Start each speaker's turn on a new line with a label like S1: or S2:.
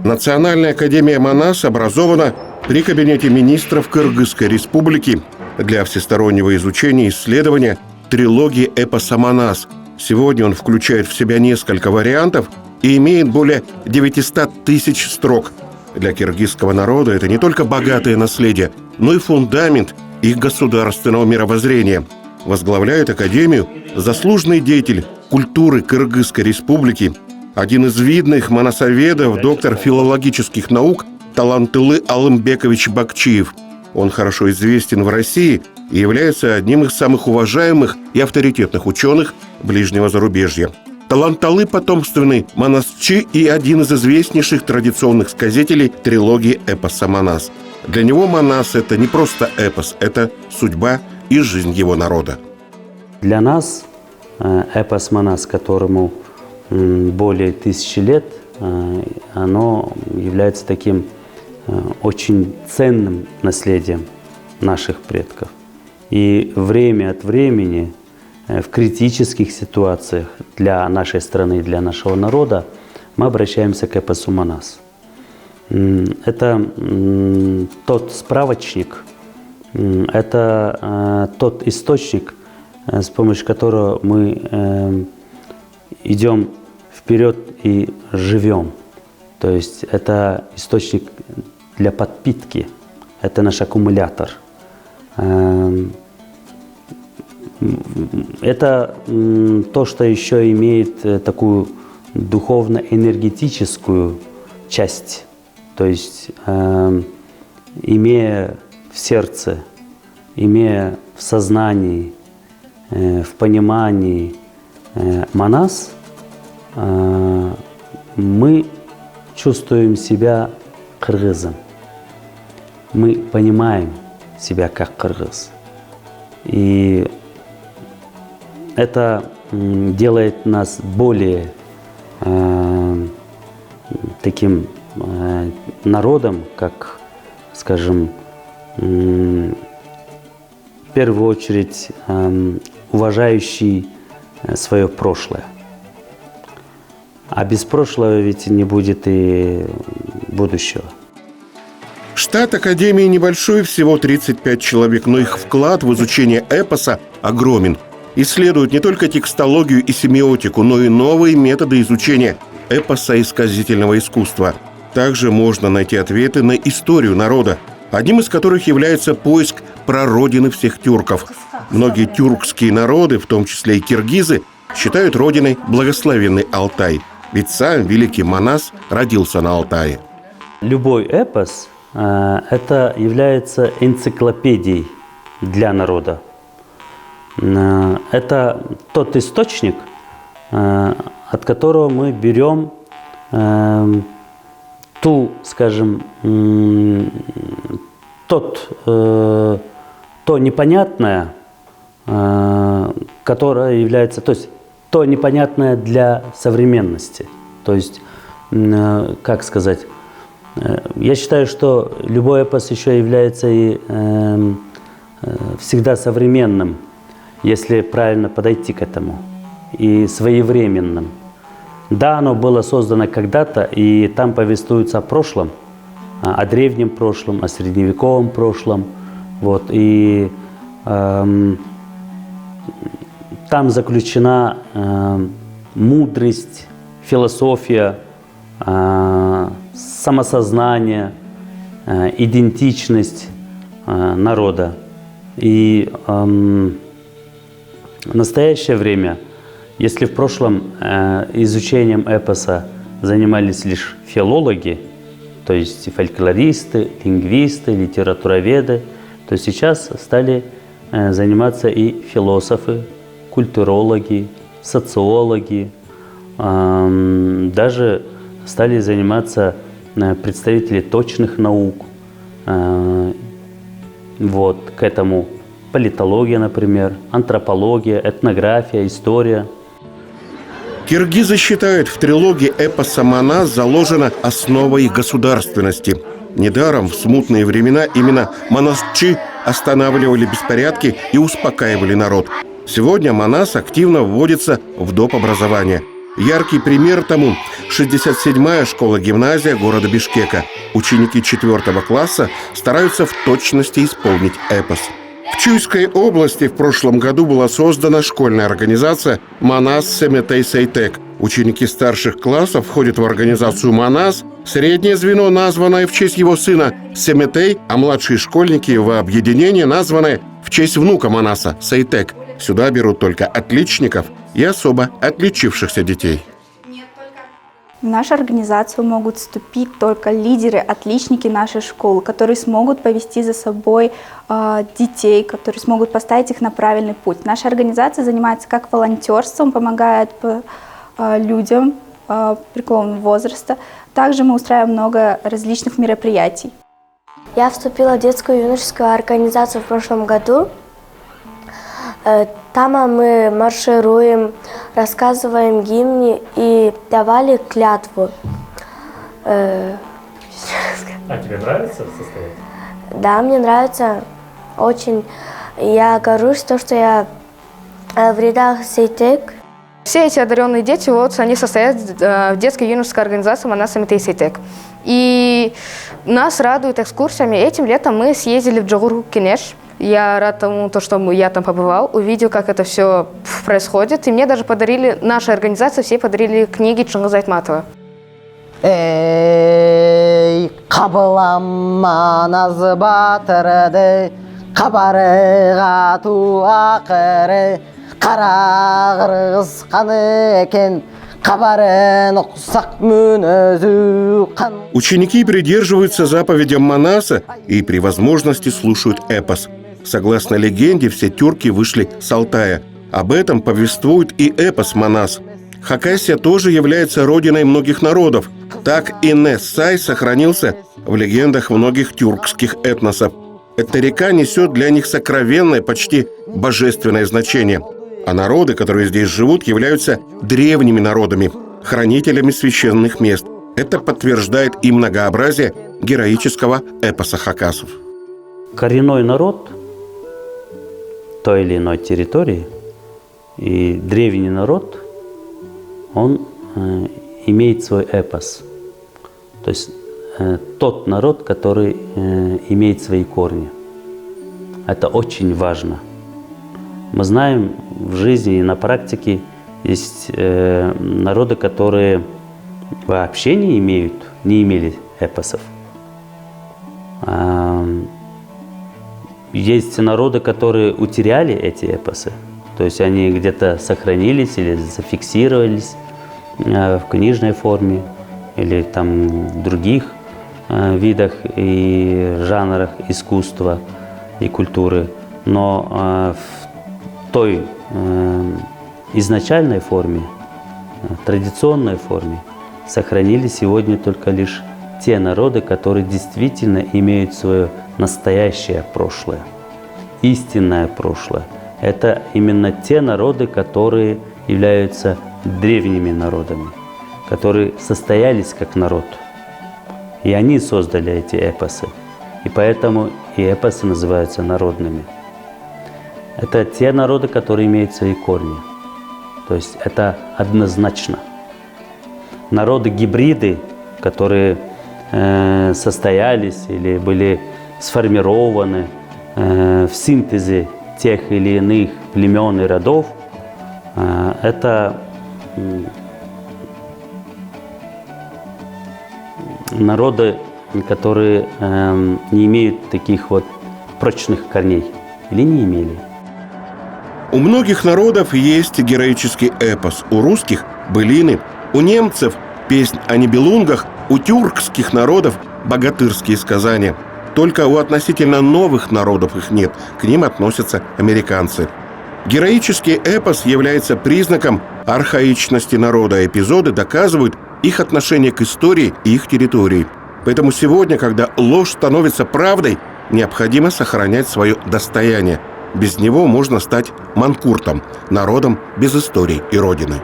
S1: Национальная академия Манас образована при Кабинете министров Кыргызской республики для всестороннего изучения и исследования трилогии эпоса «Манас». Сегодня он включает в себя несколько вариантов и имеет более 900 тысяч строк. Для киргизского народа это не только богатое наследие, но и фундамент их государственного мировоззрения. Возглавляет академию заслуженный деятель культуры Кыргызской республики, один из видных манасоведов, доктор филологических наук Талантылы Алымбекович Бакчиев. Он хорошо известен в России и является одним из самых уважаемых и авторитетных ученых ближнего зарубежья. Таланталы потомственный манасчи и один из известнейших традиционных сказителей трилогии эпоса «Манас». Для него Манас – это не просто эпос, это судьба и жизнь его народа.
S2: Для нас эпос «Манас», которому более 1000 лет, оно является таким очень ценным наследием наших предков. И время от времени в критических ситуациях для нашей страны, для нашего народа мы обращаемся к эпосу «Манас». Это тот справочник, это тот источник, с помощью которого мы идем вперед и живем. То есть это источник для подпитки, это наш аккумулятор. Это то, что еще имеет такую духовно-энергетическую часть. То есть, имея в сердце, имея в сознании, в понимании Манас, мы чувствуем себя кыргызом. Мы понимаем себя как кыргыз. И это делает нас более таким народом, как, скажем, в первую очередь уважающий свое прошлое. А без прошлого ведь не будет и будущего.
S1: Штат Академии небольшой, всего 35 человек, но их вклад в изучение эпоса огромен. Исследуют не только текстологию и семиотику, но и новые методы изучения эпоса и сказительного искусства. Также можно найти ответы на историю народа, одним из которых является поиск прародины всех тюрков. Многие тюркские народы, в том числе и киргизы, считают родиной благословенный Алтай. Ведь сам великий Манас родился на Алтае.
S2: Любой эпос это является энциклопедией для народа. Это тот источник, от которого мы берем ту, скажем, то непонятное, которое является, то есть то непонятное для современности. То есть, как сказать, я считаю, что любой эпос еще является и всегда современным, если правильно подойти к этому, и своевременным. Да, оно было создано когда-то, и там повествуется о прошлом, о древнем прошлом, о средневековом прошлом. Вот, и там заключена мудрость, философия, самосознание, идентичность народа. И в настоящее время, если в прошлом изучением эпоса занимались лишь филологи, то есть фольклористы, лингвисты, литературоведы, то сейчас стали заниматься и философы, культурологи, социологи, даже стали заниматься представители точных наук. Вот, к этому политология, например, антропология, этнография, история.
S1: Киргизы считают, в трилогии эпоса «Манас» заложена основа их государственности. Недаром в смутные времена именно манасчи останавливали беспорядки и успокаивали народ. Сегодня Манас активно вводится в доп. Образование. Яркий пример тому – 67-я школа-гимназия города Бишкека. Ученики 4 класса стараются в точности исполнить эпос. В Чуйской области в прошлом году была создана школьная организация «Манас Семетей Сейтек». Ученики старших классов входят в организацию «Манас», среднее звено, названное в честь его сына Семетей, а младшие школьники в объединение, названное в честь внука Манаса Сейтек. Сюда берут только отличников и особо отличившихся детей.
S3: В нашу организацию могут вступить только лидеры, отличники нашей школы, которые смогут повести за собой детей, которые смогут поставить их на правильный путь. Наша организация занимается как волонтерством, помогает людям преклонного возраста. Также мы устраиваем много различных мероприятий.
S4: Я вступила в детскую юношескую организацию в прошлом году. Там мы маршируем, рассказываем гимны и давали клятву.
S2: А тебе нравится состоять?
S4: Да, мне нравится очень. Я горжусь, что я в рядах Сейтек.
S5: Все эти одаренные дети, они состоят в детской юношеской организации «Манас Семетей Сейтек». И нас радуют экскурсиями. Этим летом мы съездили в Джогур-Кенеш. Я рад тому, что я там побывал, увидел, как это все происходит. И мне даже подарили, наша организация, все подарили книги Чингиза Айтматова.
S6: Эй, кабылама назбатырды, кабарыга туакыры, карагырыз каны экен, кабарын уксак мүнөзү кан.
S1: Ученики придерживаются заповедям Манаса и при возможности слушают эпос. Согласно легенде, все тюрки вышли с Алтая. Об этом повествует и эпос Манас. Хакасия тоже является родиной многих народов. Так и Нессай сохранился в легендах многих тюркских этносов. Эта река несет для них сокровенное, почти божественное значение. А народы, которые здесь живут, являются древними народами, хранителями священных мест. Это подтверждает и многообразие героического эпоса хакасов.
S2: Коренной народ той или иной территории и древний народ, он имеет свой эпос. То есть тот народ, который имеет свои корни. Это очень важно. Мы знаем в жизни и на практике есть народы, которые вообще не имели эпосов. Есть народы, которые утеряли эти эпосы, то есть они где-то сохранились или зафиксировались в книжной форме или там в других видах и жанрах искусства и культуры. Но в той изначальной форме, традиционной форме сохранились сегодня только лишь те народы, которые действительно имеют свое настоящее прошлое, истинное прошлое. Это именно те народы, которые являются древними народами, которые состоялись как народ. И они создали эти эпосы. И поэтому и эпосы называются народными. Это те народы, которые имеют свои корни. То есть это однозначно. Народы-гибриды, которые состоялись или были сформированы в синтезе тех или иных племен и родов, это народы, которые не имеют таких вот прочных корней или не имели.
S1: У многих народов есть героический эпос. У русских – былины, у немцев – песнь о нибелунгах, у тюркских народов – богатырские сказания. Только у относительно новых народов их нет, к ним относятся американцы. Героический эпос является признаком архаичности народа. Эпизоды доказывают их отношение к истории и их территории. Поэтому сегодня, когда ложь становится правдой, необходимо сохранять свое достояние. Без него можно стать манкуртом, народом без истории и родины.